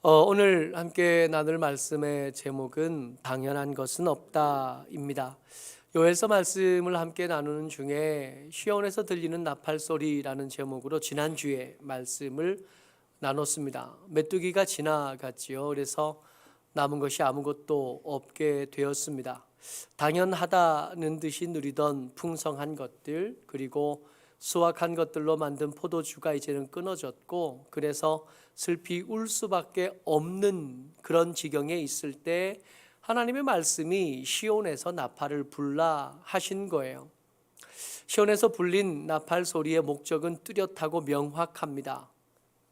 오늘 함께 나눌 말씀의 제목은 당연한 것은 없다입니다. 요엘서 말씀을 함께 나누는 중에 시온에서 들리는 나팔 소리라는 제목으로 지난주에 말씀을 나눴습니다. 메뚜기가 지나갔지요. 그래서 남은 것이 아무것도 없게 되었습니다. 당연하다는 듯이 누리던 풍성한 것들, 그리고 수확한 것들로 만든 포도주가 이제는 끊어졌고, 그래서 슬피 울 수밖에 없는 그런 지경에 있을 때 하나님의 말씀이 시온에서 나팔을 불라 하신 거예요. 시온에서 불린 나팔 소리의 목적은 뚜렷하고 명확합니다.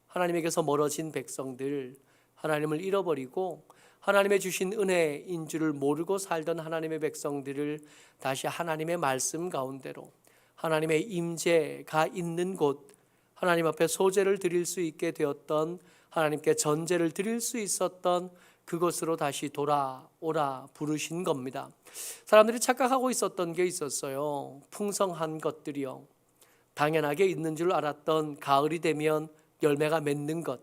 하나님에게서 멀어진 백성들, 하나님을 잃어버리고 하나님의 주신 은혜인 줄을 모르고 살던 하나님의 백성들을 다시 하나님의 말씀 가운데로, 하나님의 임재가 있는 곳, 하나님 앞에 소제를 드릴 수 있게 되었던, 하나님께 전제를 드릴 수 있었던 그곳으로 다시 돌아오라 부르신 겁니다. 사람들이 착각하고 있었던 게 있었어요. 풍성한 것들이요, 당연하게 있는 줄 알았던 가을이 되면 열매가 맺는 것,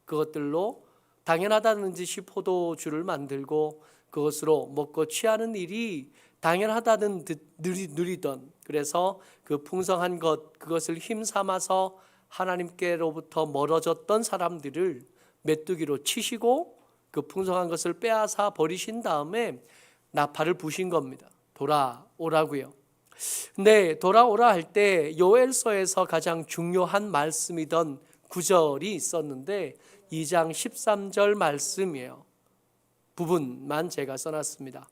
그것들로 당연하다는 듯이 포도주를 만들고 그것으로 먹고 취하는 일이 당연하다는 듯 누리던, 그래서 그 풍성한 것, 그것을 힘삼아서 하나님께로부터 멀어졌던 사람들을 메뚜기로 치시고 그 풍성한 것을 빼앗아 버리신 다음에 나팔을 부신 겁니다. 돌아오라고요. 근데 돌아오라 할 때 요엘서에서 가장 중요한 말씀이던 구절이 있었는데 2장 13절 말씀이에요. 부분만 제가 써놨습니다.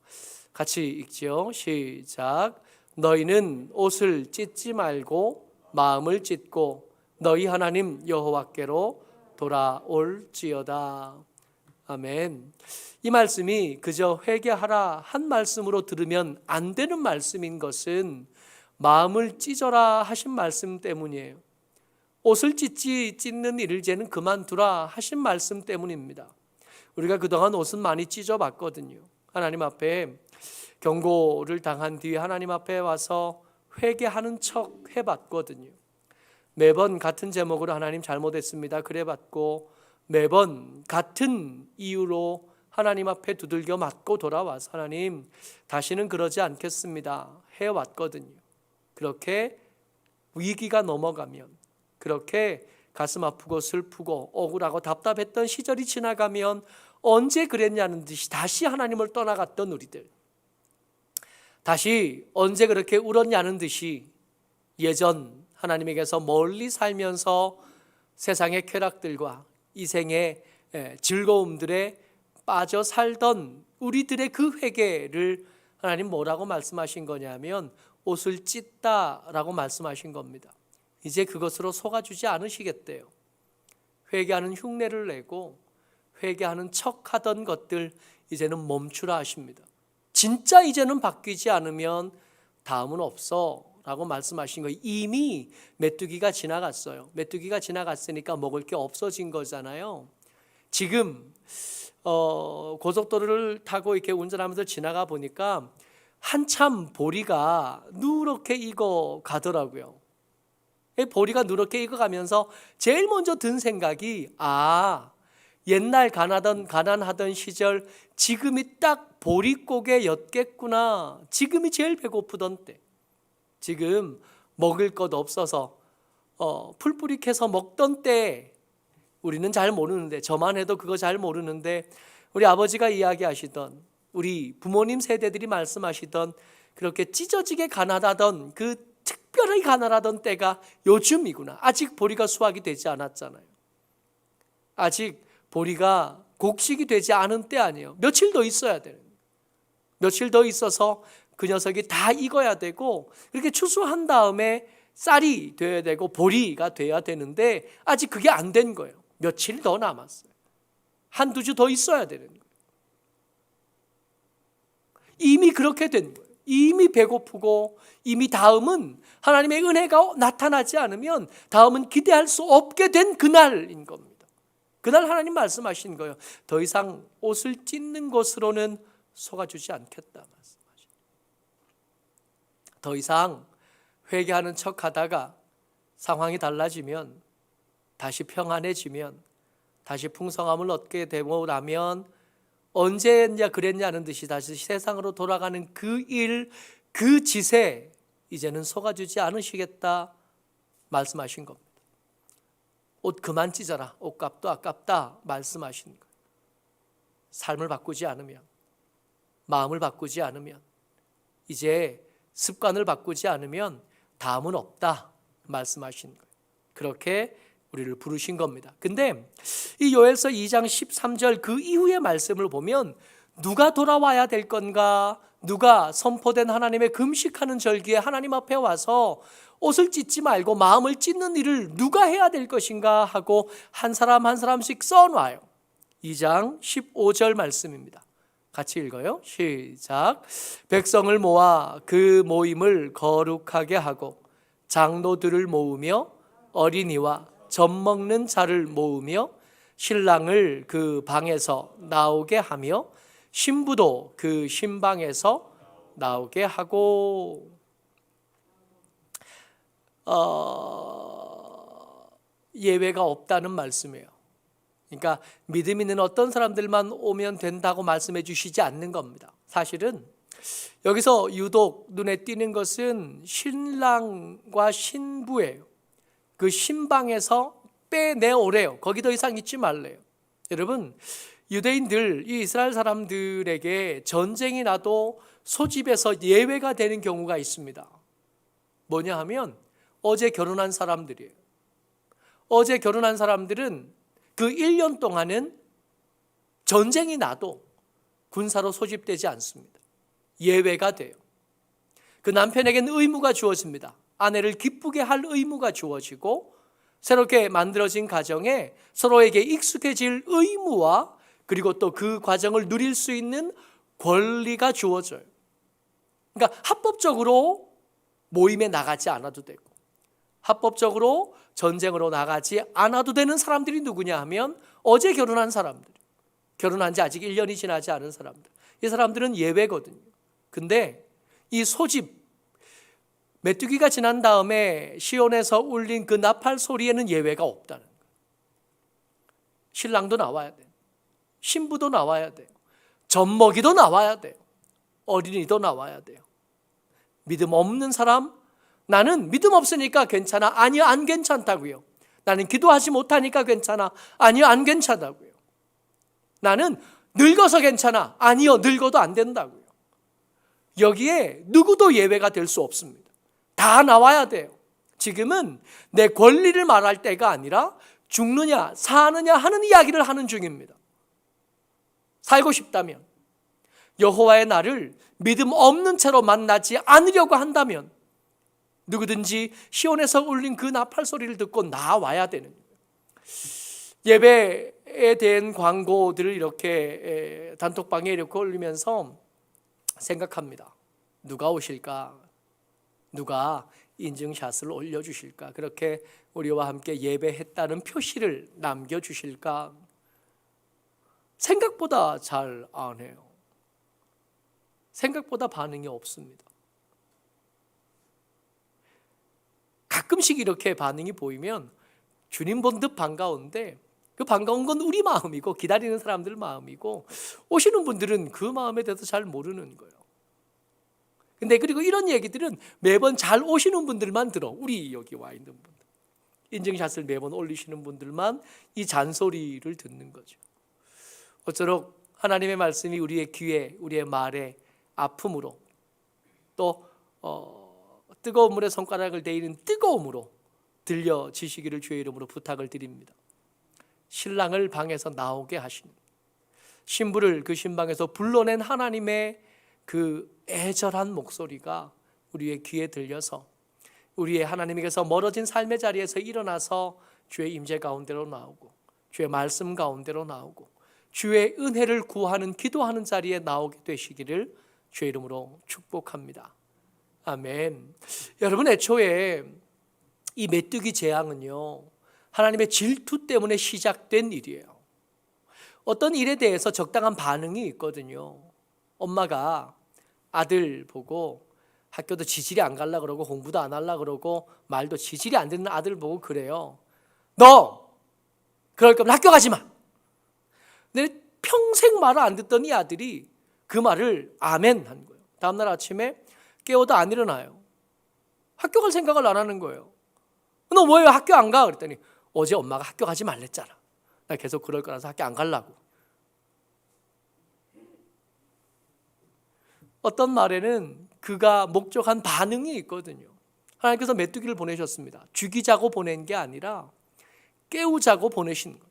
같이 읽죠. 시작. 너희는 옷을 찢지 말고 마음을 찢고 너희 하나님 여호와께로 돌아올지어다. 아멘. 이 말씀이 그저 회개하라 한 말씀으로 들으면 안 되는 말씀인 것은 마음을 찢어라 하신 말씀 때문이에요. 옷을 찢는 일을 이제는 그만두라 하신 말씀 때문입니다. 우리가 그동안 옷은 많이 찢어봤거든요. 하나님 앞에 경고를 당한 뒤에 하나님 앞에 와서 회개하는 척 해봤거든요. 매번 같은 제목으로 하나님 잘못했습니다 그래 봤고, 매번 같은 이유로 하나님 앞에 두들겨 맞고 돌아와서 하나님 다시는 그러지 않겠습니다 해왔거든요. 그렇게 위기가 넘어가면, 그렇게 가슴 아프고 슬프고 억울하고 답답했던 시절이 지나가면 언제 그랬냐는 듯이 다시 하나님을 떠나갔던 우리들, 다시 언제 그렇게 울었냐는 듯이 예전 하나님에게서 멀리 살면서 세상의 쾌락들과 이생의 즐거움들에 빠져 살던 우리들의 그 회개를 하나님 뭐라고 말씀하신 거냐면 옷을 찢다라고 말씀하신 겁니다. 이제 그것으로 속아주지 않으시겠대요. 회개하는 흉내를 내고 회개하는 척하던 것들 이제는 멈추라 하십니다. 진짜 이제는 바뀌지 않으면 다음은 없어 라고 말씀하신 거예요. 이미 메뚜기가 지나갔어요. 메뚜기가 지나갔으니까 먹을 게 없어진 거잖아요. 지금 고속도로를 타고 이렇게 운전하면서 지나가 보니까 한참 보리가 누렇게 익어 가더라고요. 보리가 누렇게 익어가면서 제일 먼저 든 생각이, 옛날 가난하던 시절 지금이 딱 보릿고개 였겠구나. 지금이 제일 배고프던 때, 지금 먹을 것 없어서 풀뿌리 캐서 먹던 때, 우리는 잘 모르는데, 저만 해도 그거 잘 모르는데 우리 아버지가 이야기하시던, 우리 부모님 세대들이 말씀하시던 그렇게 찢어지게 가난하던 그 특별히 가난하던 때가 요즘이구나. 아직 보리가 수확이 되지 않았잖아요. 아직 보리가 곡식이 되지 않은 때 아니에요. 며칠 더 있어야 돼요. 며칠 더 있어서 그 녀석이 다 익어야 되고, 그렇게 추수한 다음에 쌀이 되어야 되고 보리가 돼야 되는데 아직 그게 안 된 거예요. 며칠 더 남았어요. 한두 주 더 있어야 되는 거예요. 이미 그렇게 된 거예요. 이미 배고프고, 이미 다음은 하나님의 은혜가 나타나지 않으면 다음은 기대할 수 없게 된 그날인 겁니다. 그날 하나님 말씀하신 거예요. 더 이상 옷을 찢는 것으로는 속아주지 않겠다 말씀하신. 더 이상 회개하는 척하다가 상황이 달라지면, 다시 평안해지면 다시 풍성함을 얻게 되고 나면 언제 했냐 그랬냐는 듯이 다시 세상으로 돌아가는 그 일, 그 짓에 이제는 속아주지 않으시겠다 말씀하신 겁니다. 옷 그만 찢어라, 옷값도 아깝다 말씀하신 거예요. 삶을 바꾸지 않으면, 마음을 바꾸지 않으면, 이제 습관을 바꾸지 않으면 다음은 없다 말씀하신 거예요. 그렇게 우리를 부르신 겁니다. 근데 이 요엘서 2장 13절 그 이후의 말씀을 보면 누가 돌아와야 될 건가? 누가 선포된 하나님의 금식하는 절기에 하나님 앞에 와서 옷을 찢지 말고 마음을 찢는 일을 누가 해야 될 것인가 하고 한 사람 한 사람씩 써놔요. 2장 15절 말씀입니다. 같이 읽어요. 시작. 백성을 모아 그 모임을 거룩하게 하고 장로들을 모으며 어린이와 젖 먹는 자를 모으며 신랑을 그 방에서 나오게 하며 신부도 그 신방에서 나오게 하고. 예외가 없다는 말씀이에요. 그러니까 믿음 있는 어떤 사람들만 오면 된다고 말씀해 주시지 않는 겁니다. 사실은 여기서 유독 눈에 띄는 것은 신랑과 신부예요. 그 신방에서 빼내오래요. 거기 더 이상 있지 말래요. 여러분, 유대인들, 이 이스라엘 사람들에게 전쟁이 나도 소집에서 예외가 되는 경우가 있습니다. 뭐냐 하면 어제 결혼한 사람들이에요. 어제 결혼한 사람들은 그 1년 동안은 전쟁이 나도 군사로 소집되지 않습니다. 예외가 돼요. 그 남편에게는 의무가 주어집니다. 아내를 기쁘게 할 의무가 주어지고 새롭게 만들어진 가정에 서로에게 익숙해질 의무와 그리고 또 그 과정을 누릴 수 있는 권리가 주어져요. 그러니까 합법적으로 모임에 나가지 않아도 되고 합법적으로 전쟁으로 나가지 않아도 되는 사람들이 누구냐 하면 어제 결혼한 사람들, 결혼한 지 아직 1년이 지나지 않은 사람들, 이 사람들은 예외거든요. 근데 이 소집, 메뚜기가 지난 다음에 시온에서 울린 그 나팔 소리에는 예외가 없다는 거예요. 신랑도 나와야 돼요. 신부도 나와야 돼요. 젖먹이도 나와야 돼요. 어린이도 나와야 돼요. 믿음 없는 사람, 나는 믿음 없으니까 괜찮아. 아니요, 안 괜찮다고요. 나는 기도하지 못하니까 괜찮아. 아니요, 안 괜찮다고요. 나는 늙어서 괜찮아. 아니요, 늙어도 안 된다고요. 여기에 누구도 예외가 될 수 없습니다. 다 나와야 돼요. 지금은 내 권리를 말할 때가 아니라 죽느냐 사느냐 하는 이야기를 하는 중입니다. 살고 싶다면, 여호와의 날을 믿음 없는 채로 만나지 않으려고 한다면 누구든지 시온에서 울린 그 나팔 소리를 듣고 나와야 되는 거예요. 예배에 대한 광고들을 이렇게 단톡방에 이렇게 올리면서 생각합니다. 누가 오실까? 누가 인증샷을 올려주실까? 그렇게 우리와 함께 예배했다는 표시를 남겨주실까? 생각보다 잘 안 해요. 생각보다 반응이 없습니다. 가끔씩 이렇게 반응이 보이면 주님 본 듯 반가운데 그 반가운 건 우리 마음이고 기다리는 사람들 마음이고 오시는 분들은 그 마음에 대해서 잘 모르는 거예요. 근데 그리고 이런 얘기들은 매번 잘 오시는 분들만 들어. 우리 여기 와 있는 분들, 인증샷을 매번 올리시는 분들만 이 잔소리를 듣는 거죠. 어쩌록 하나님의 말씀이 우리의 귀에, 우리의 말에 아픔으로 또 뜨거운 물에 손가락을 대이는 뜨거움으로 들려지시기를 주의 이름으로 부탁을 드립니다. 신랑을 방에서 나오게 하시는, 신부를 그 신방에서 불러낸 하나님의 그 애절한 목소리가 우리의 귀에 들려서 우리의 하나님에게서 멀어진 삶의 자리에서 일어나서 주의 임재 가운데로 나오고 주의 말씀 가운데로 나오고 주의 은혜를 구하는 기도하는 자리에 나오게 되시기를 주의 이름으로 축복합니다. 아멘. 여러분, 애초에 이 메뚜기 재앙은요, 하나님의 질투 때문에 시작된 일이에요. 어떤 일에 대해서 적당한 반응이 있거든요. 엄마가 아들 보고 학교도 지질이 안 가려고 그러고 공부도 안 하려고 그러고 말도 지질이 안 듣는 아들 보고 그래요. 너 그럴 거면 학교 가지 마. 근데 평생 말을 안 듣던 이 아들이 그 말을 아멘 한 거예요. 다음날 아침에 깨워도 안 일어나요. 학교 갈 생각을 안 하는 거예요. 너 뭐예요? 학교 안 가? 그랬더니 어제 엄마가 학교 가지 말랬잖아. 나 계속 그럴 거라서 학교 안 가려고. 어떤 말에는 그가 목적한 반응이 있거든요. 하나님께서 메뚜기를 보내셨습니다. 죽이자고 보낸 게 아니라 깨우자고 보내신 거예요.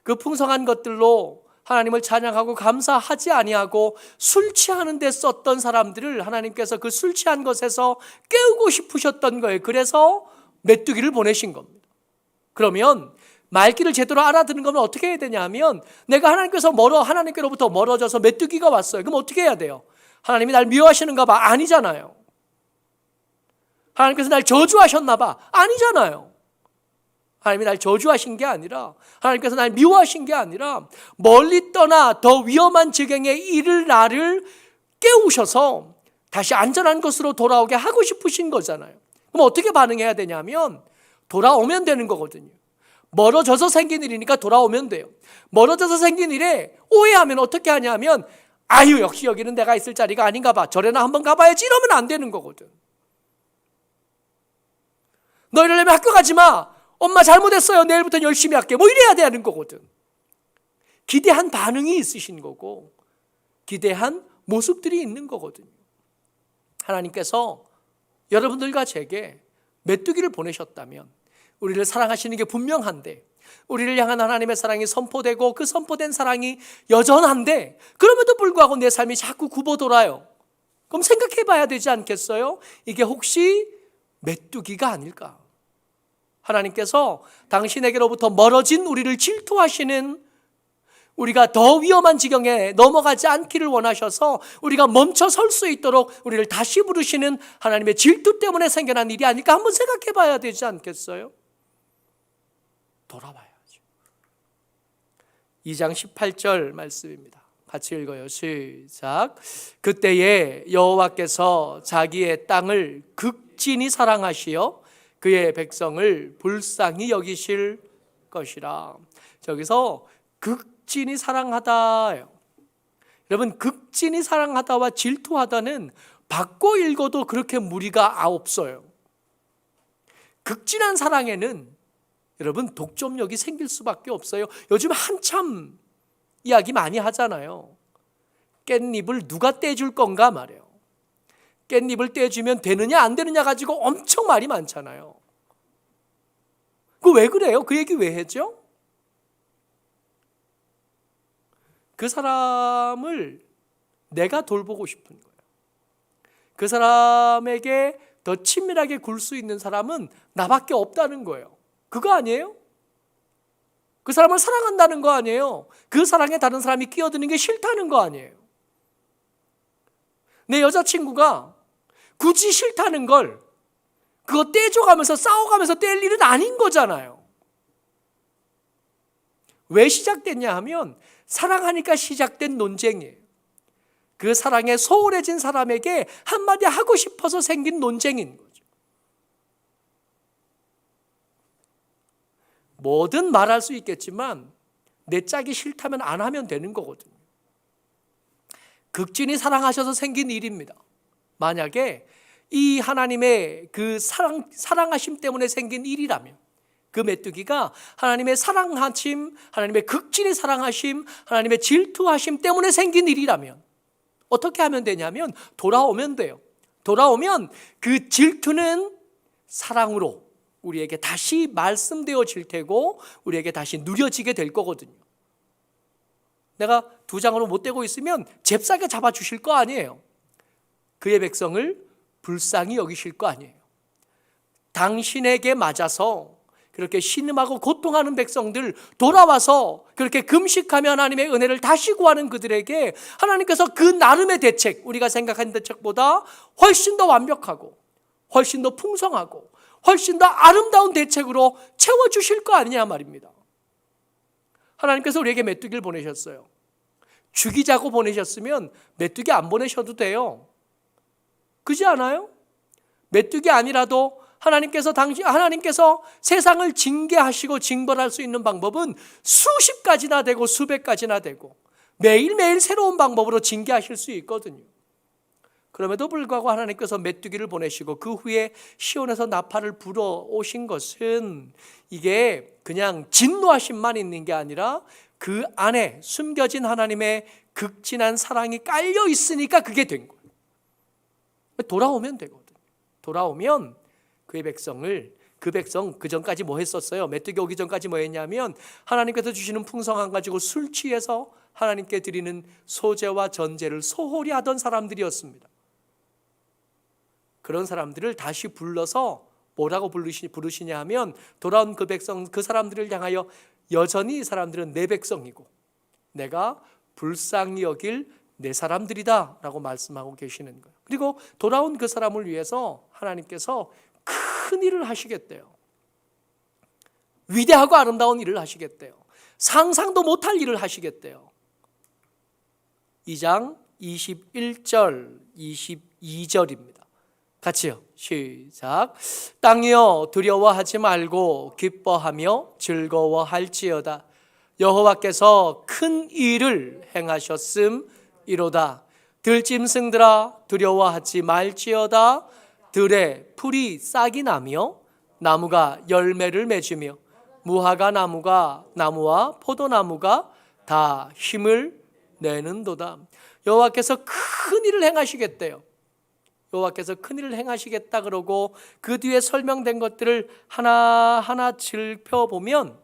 그 풍성한 것들로 하나님을 찬양하고 감사하지 아니하고 술 취하는 데 썼던 사람들을 하나님께서 그 술 취한 것에서 깨우고 싶으셨던 거예요. 그래서 메뚜기를 보내신 겁니다. 그러면 말귀를 제대로 알아듣는 거면 어떻게 해야 되냐 하면 내가 하나님께로부터 멀어져서 메뚜기가 왔어요. 그럼 어떻게 해야 돼요? 하나님이 날 미워하시는가 봐. 아니잖아요. 하나님께서 날 저주하셨나 봐. 아니잖아요. 하나님이 날 저주하신 게 아니라, 하나님께서 날 미워하신 게 아니라 멀리 떠나 더 위험한 지경에 이를 나를 깨우셔서 다시 안전한 곳으로 돌아오게 하고 싶으신 거잖아요. 그럼 어떻게 반응해야 되냐면 돌아오면 되는 거거든요. 멀어져서 생긴 일이니까 돌아오면 돼요. 멀어져서 생긴 일에 오해하면 어떻게 하냐면 아유 역시 여기는 내가 있을 자리가 아닌가 봐. 절에나 한번 가봐야지 이러면 안 되는 거거든. 너 이러려면 학교 가지 마. 엄마 잘못했어요. 내일부터 열심히 할게. 뭐 이래야 되는 거거든. 기대한 반응이 있으신 거고 기대한 모습들이 있는 거거든요. 하나님께서 여러분들과 제게 메뚜기를 보내셨다면 우리를 사랑하시는 게 분명한데 우리를 향한 하나님의 사랑이 선포되고 그 선포된 사랑이 여전한데 그럼에도 불구하고 내 삶이 자꾸 굽어 돌아요. 그럼 생각해 봐야 되지 않겠어요? 이게 혹시 메뚜기가 아닐까? 하나님께서 당신에게로부터 멀어진 우리를 질투하시는 우리가 더 위험한 지경에 넘어가지 않기를 원하셔서 우리가 멈춰 설 수 있도록 우리를 다시 부르시는 하나님의 질투 때문에 생겨난 일이 아닐까 한번 생각해 봐야 되지 않겠어요? 돌아봐야죠. 2장 18절 말씀입니다. 같이 읽어요. 시작. 그때에 여호와께서 자기의 땅을 극진히 사랑하시어 그의 백성을 불쌍히 여기실 것이라. 저기서 극진히 사랑하다요. 여러분 극진히 사랑하다와 질투하다는 바꿔 읽어도 그렇게 무리가 없어요. 극진한 사랑에는 여러분 독점력이 생길 수밖에 없어요. 요즘 한참 이야기 많이 하잖아요. 깻잎을 누가 떼줄 건가 말이에요. 깻잎을 떼주면 되느냐 안 되느냐 가지고 엄청 말이 많잖아요. 그 왜 그래요? 그 얘기 왜 했죠? 그 사람을 내가 돌보고 싶은 거예요. 그 사람에게 더 친밀하게 굴 수 있는 사람은 나밖에 없다는 거예요. 그거 아니에요? 그 사람을 사랑한다는 거 아니에요? 그 사랑에 다른 사람이 끼어드는 게 싫다는 거 아니에요? 내 여자친구가 굳이 싫다는 걸 그거 떼줘가면서 싸워가면서 뗄 일은 아닌 거잖아요. 왜 시작됐냐 하면 사랑하니까 시작된 논쟁이에요. 그 사랑에 소홀해진 사람에게 한마디 하고 싶어서 생긴 논쟁인 거죠. 뭐든 말할 수 있겠지만 내 짝이 싫다면 안 하면 되는 거거든요. 극진히 사랑하셔서 생긴 일입니다. 만약에 이 하나님의 그 사랑하심 때문에 생긴 일이라면 그 메뚜기가 하나님의 사랑하심, 하나님의 극진히 사랑하심, 하나님의 질투하심 때문에 생긴 일이라면 어떻게 하면 되냐면 돌아오면 돼요. 돌아오면 그 질투는 사랑으로 우리에게 다시 말씀되어질 테고 우리에게 다시 누려지게 될 거거든요. 내가 두 장으로 못 떼고 있으면 잽싸게 잡아주실 거 아니에요. 그의 백성을 불쌍히 여기실 거 아니에요. 당신에게 맞아서 그렇게 신음하고 고통하는 백성들 돌아와서 그렇게 금식하며 하나님의 은혜를 다시 구하는 그들에게 하나님께서 그 나름의 대책, 우리가 생각하는 대책보다 훨씬 더 완벽하고 훨씬 더 풍성하고 훨씬 더 아름다운 대책으로 채워주실 거 아니냐 말입니다. 하나님께서 우리에게 메뚜기를 보내셨어요. 죽이자고 보내셨으면 메뚜기 안 보내셔도 돼요. 그렇지 않아요? 메뚜기 아니라도 하나님께서 세상을 징계하시고 징벌할 수 있는 방법은 수십 가지나 되고 수백 가지나 되고 매일매일 새로운 방법으로 징계하실 수 있거든요. 그럼에도 불구하고 하나님께서 메뚜기를 보내시고 그 후에 시온에서 나팔을 불어 오신 것은 이게 그냥 진노하심만 있는 게 아니라 그 안에 숨겨진 하나님의 극진한 사랑이 깔려 있으니까 그게 된 거예요. 돌아오면 되거든요. 돌아오면 그 백성 그 전까지 뭐 했었어요? 메뚜기 오기 전까지 뭐 했냐면 하나님께서 주시는 풍성함 가지고 술 취해서 하나님께 드리는 소제와 전제를 소홀히 하던 사람들이었습니다. 그런 사람들을 다시 불러서 뭐라고 부르시냐 하면 돌아온 그 백성, 그 사람들을 향하여 여전히 이 사람들은 내 백성이고 내가 불쌍히 여길 내 사람들이다 라고 말씀하고 계시는 거예요. 그리고 돌아온 그 사람을 위해서 하나님께서 큰 일을 하시겠대요. 위대하고 아름다운 일을 하시겠대요. 상상도 못할 일을 하시겠대요. 2장 21절 22절입니다. 같이요. 시작. 땅이여 두려워하지 말고 기뻐하며 즐거워할지어다. 여호와께서 큰 일을 행하셨음이로다. 들짐승들아 두려워하지 말지어다. 들에 풀이 싹이 나며 나무가 열매를 맺으며 무화과 나무와 포도나무가 다 힘을 내는도다. 여호와께서 큰 일을 행하시겠대요. 여호와께서 큰 일을 행하시겠다 그러고 그 뒤에 설명된 것들을 하나하나 짚어보면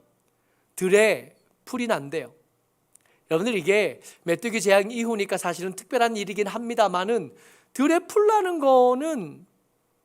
들에 풀이 난대요. 여러분들 이게 메뚜기 재앙 이후니까 사실은 특별한 일이긴 합니다만은 들에 풀 나는 거는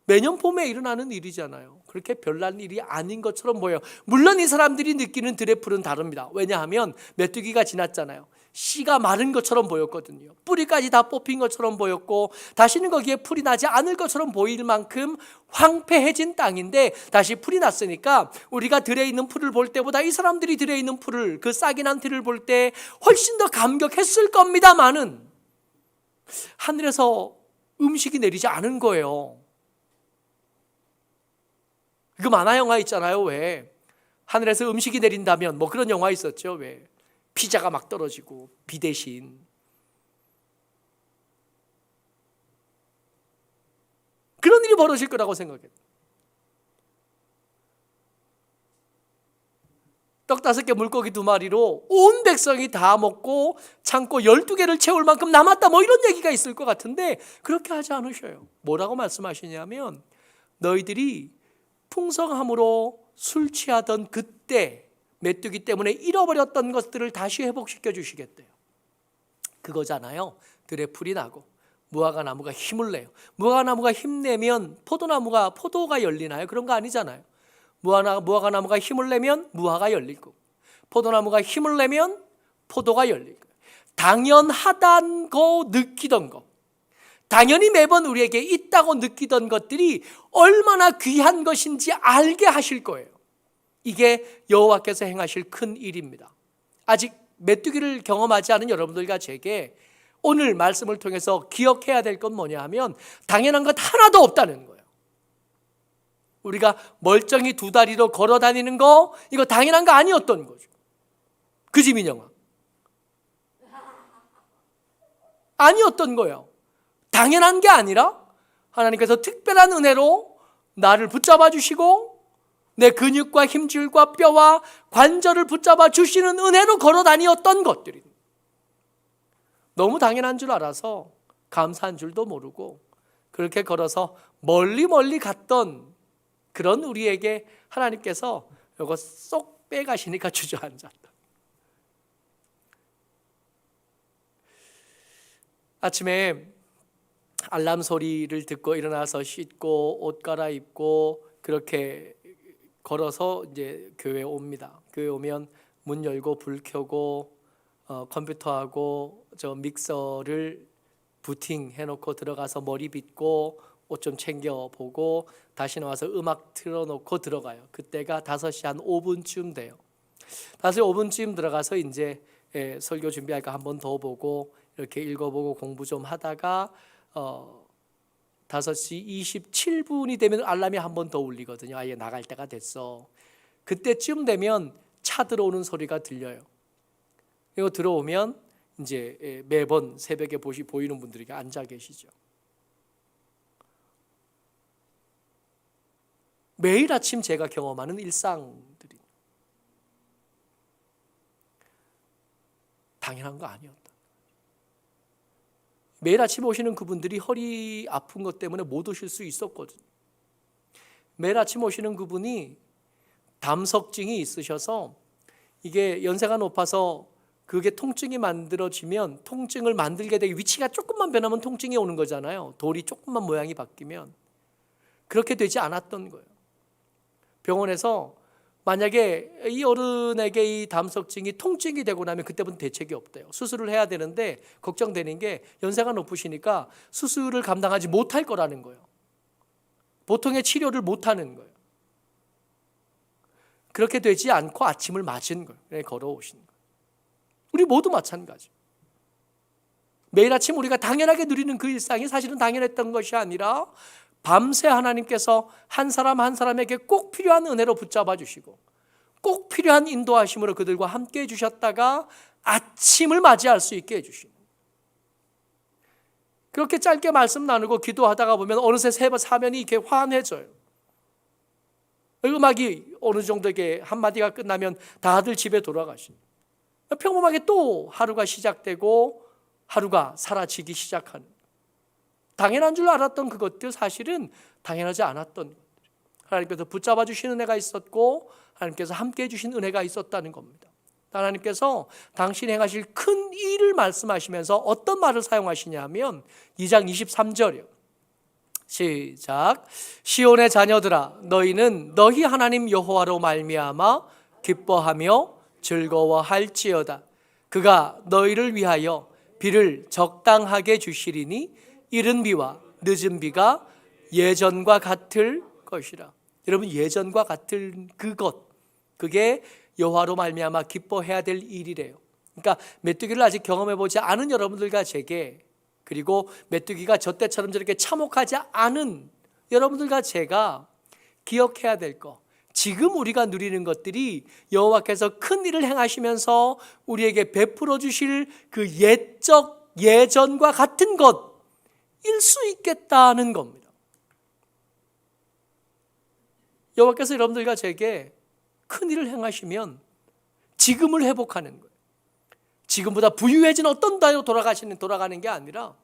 매년 봄에 일어나는 일이잖아요. 그렇게 별난 일이 아닌 것처럼 보여요. 물론 이 사람들이 느끼는 들의 풀은 다릅니다. 왜냐하면 메뚜기가 지났잖아요. 씨가 마른 것처럼 보였거든요. 뿌리까지 다 뽑힌 것처럼 보였고 다시는 거기에 풀이 나지 않을 것처럼 보일 만큼 황폐해진 땅인데 다시 풀이 났으니까 우리가 들에 있는 풀을 볼 때보다 이 사람들이 들에 있는 풀을, 그 싹이 난 들을 볼 때 훨씬 더 감격했을 겁니다만은 하늘에서 음식이 내리지 않은 거예요. 그 만화 영화 있잖아요. 왜 하늘에서 음식이 내린다면 뭐 그런 영화 있었죠. 왜 피자가 막 떨어지고 비 대신. 그런 일이 벌어질 거라고 생각해요. 떡 5개 물고기 2마리로 온 백성이 다 먹고 창고 12개를 채울 만큼 남았다 뭐 이런 얘기가 있을 것 같은데 그렇게 하지 않으셔요. 뭐라고 말씀하시냐면 너희들이 풍성함으로 술 취하던 그때 메뚜기 때문에 잃어버렸던 것들을 다시 회복시켜 주시겠대요. 그거잖아요. 들에 풀이 나고 무화과 나무가 힘을 내요. 무화과 나무가 힘내면 포도가 열리나요? 그런 거 아니잖아요. 무화과 나무가 힘을 내면 무화가 열리고 포도나무가 힘을 내면 포도가 열리고 당연하다고 느끼던 거, 당연히 매번 우리에게 있다고 느끼던 것들이 얼마나 귀한 것인지 알게 하실 거예요. 이게 여호와께서 행하실 큰 일입니다. 아직 메뚜기를 경험하지 않은 여러분들과 제게 오늘 말씀을 통해서 기억해야 될 건 뭐냐 하면 당연한 것 하나도 없다는 거예요. 우리가 멀쩡히 2다리로 걸어 다니는 거 이거 당연한 거 아니었던 거죠. 그지 민영아? 아니었던 거예요. 당연한 게 아니라 하나님께서 특별한 은혜로 나를 붙잡아 주시고 내 근육과 힘줄과 뼈와 관절을 붙잡아 주시는 은혜로 걸어 다녔던 것들이 너무 당연한 줄 알아서 감사한 줄도 모르고 그렇게 걸어서 멀리 갔던 그런 우리에게 하나님께서 이거 쏙 빼가시니까 주저앉았다. 아침에 알람 소리를 듣고 일어나서 씻고 옷 갈아입고 그렇게 걸어서 이제 교회에 옵니다. 교회 오면 문 열고 불 켜고 컴퓨터하고 저 믹서를 부팅 해놓고 들어가서 머리 빗고 옷 좀 챙겨 보고 다시 나와서 음악 틀어놓고 들어가요. 그때가 5시 한 5분쯤 돼요. 5시 5분쯤 들어가서 이제 설교 준비할까 한 번 더 보고 이렇게 읽어보고 공부 좀 하다가 5시 27분이 되면 알람이 한 번 더 울리거든요. 아예 나갈 때가 됐어. 그때쯤 되면 차 들어오는 소리가 들려요. 그리고 들어오면 이제 매번 새벽에 보이는 분들이 앉아 계시죠. 매일 아침 제가 경험하는 일상들이 당연한 거 아니었다. 매일 아침 오시는 그분들이 허리 아픈 것 때문에 못 오실 수 있었거든요. 매일 아침 오시는 그분이 담석증이 있으셔서 이게 연세가 높아서 그게 통증이 만들어지면 통증을 만들게 되게 위치가 조금만 변하면 통증이 오는 거잖아요. 돌이 조금만 모양이 바뀌면. 그렇게 되지 않았던 거예요. 병원에서 만약에 이 어른에게 이 담석증이 통증이 되고 나면 그때부터 대책이 없대요. 수술을 해야 되는데 걱정되는 게 연세가 높으시니까 수술을 감당하지 못할 거라는 거예요. 보통의 치료를 못하는 거예요. 그렇게 되지 않고 아침을 맞은 거예요. 걸어오신 거예요. 우리 모두 마찬가지. 매일 아침 우리가 당연하게 누리는 그 일상이 사실은 당연했던 것이 아니라 밤새 하나님께서 한 사람 한 사람에게 꼭 필요한 은혜로 붙잡아 주시고 꼭 필요한 인도하심으로 그들과 함께 해주셨다가 아침을 맞이할 수 있게 해주시는, 그렇게 짧게 말씀 나누고 기도하다가 보면 어느새 사면이 이렇게 환해져요. 음악이 어느 정도 이렇게 한마디가 끝나면 다들 집에 돌아가십니다. 평범하게 또 하루가 시작되고 하루가 사라지기 시작하는, 당연한 줄 알았던 그것들 사실은 당연하지 않았던 것들, 하나님께서 붙잡아 주신 은혜가 있었고 하나님께서 함께 해주신 은혜가 있었다는 겁니다. 하나님께서 당신이 행하실 큰 일을 말씀하시면서 어떤 말을 사용하시냐면 2장 23절이요. 시작. 시온의 자녀들아, 너희는 너희 하나님 여호와로 말미암아 기뻐하며 즐거워할지어다. 그가 너희를 위하여 비를 적당하게 주시리니 이른 비와 늦은 비가 예전과 같을 것이라. 여러분, 예전과 같은 그것, 그게 여호와로 말미암아 기뻐해야 될 일이래요. 그러니까 메뚜기를 아직 경험해 보지 않은 여러분들과 제게, 그리고 메뚜기가 저 때처럼 저렇게 참혹하지 않은 여러분들과 제가 기억해야 될 것, 지금 우리가 누리는 것들이 여호와께서 큰 일을 행하시면서 우리에게 베풀어 주실 그 예전과 같은 것일 수 있겠다는 겁니다. 여호와께서 여러분들과 제게 큰 일을 행하시면 지금을 회복하는 거예요. 지금보다 부유해진 어떤 나이로 돌아가는 게 아니라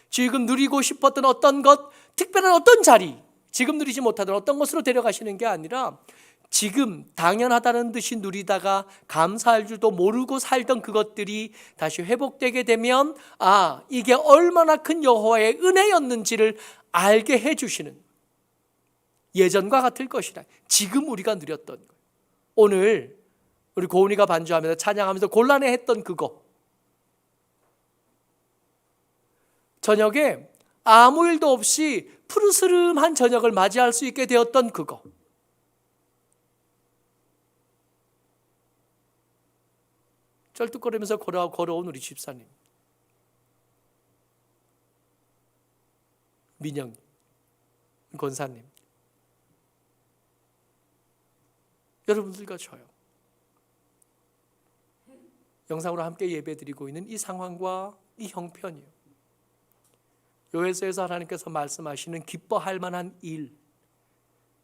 지금 누리고 싶었던 어떤 것, 특별한 어떤 자리, 지금 누리지 못하던 어떤 것으로 데려가시는 게 아니라 지금 당연하다는 듯이 누리다가 감사할 줄도 모르고 살던 그것들이 다시 회복되게 되면 이게 얼마나 큰 여호와의 은혜였는지를 알게 해주시는, 예전과 같을 것이라. 지금 우리가 누렸던 거예요. 오늘 우리 고은이가 반주하면서 찬양하면서 곤란해했던 그거, 저녁에 아무 일도 없이 푸르스름한 저녁을 맞이할 수 있게 되었던 그거, 쩔뚝거리면서 걸어온 우리 집사님 민영 권사님, 여러분들과 저요, 영상으로 함께 예배드리고 있는 이 상황과 이 형편이요, 요엘서에서 하나님께서 말씀하시는 기뻐할 만한 일,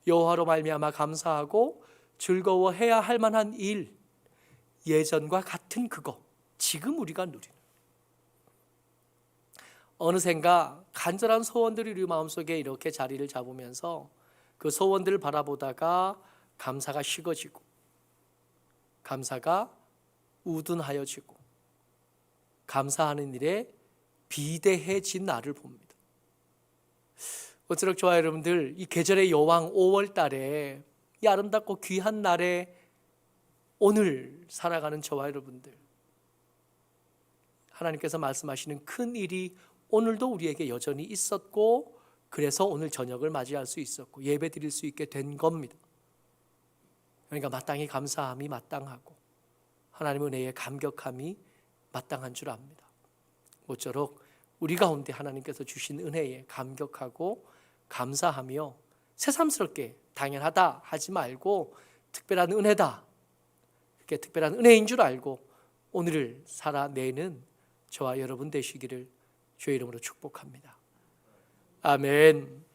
여호와로 말미암아 감사하고 즐거워해야 할 만한 일, 예전과 같은 그거, 지금 우리가 누리는, 어느샌가 간절한 소원들이 우리 마음속에 이렇게 자리를 잡으면서 그 소원들을 바라보다가 감사가 식어지고 감사가 우둔하여지고 감사하는 일에 비대해진 나를 봅니다. 어쩌록 좋아요, 여러분들. 이 계절의 여왕 5월 달에 이 아름답고 귀한 날에 오늘 살아가는 저와 여러분들, 하나님께서 말씀하시는 큰 일이 오늘도 우리에게 여전히 있었고, 그래서 오늘 저녁을 맞이할 수 있었고 예배 드릴 수 있게 된 겁니다. 그러니까 마땅히 감사함이 마땅하고 하나님의 은혜에 감격함이 마땅한 줄 압니다. 모쪼록 우리 가운데 하나님께서 주신 은혜에 감격하고 감사하며 새삼스럽게 당연하다 하지 말고 특별한 은혜다, 그게 특별한 은혜인 줄 알고 오늘을 살아내는 저와 여러분 되시기를 주의 이름으로 축복합니다. 아멘.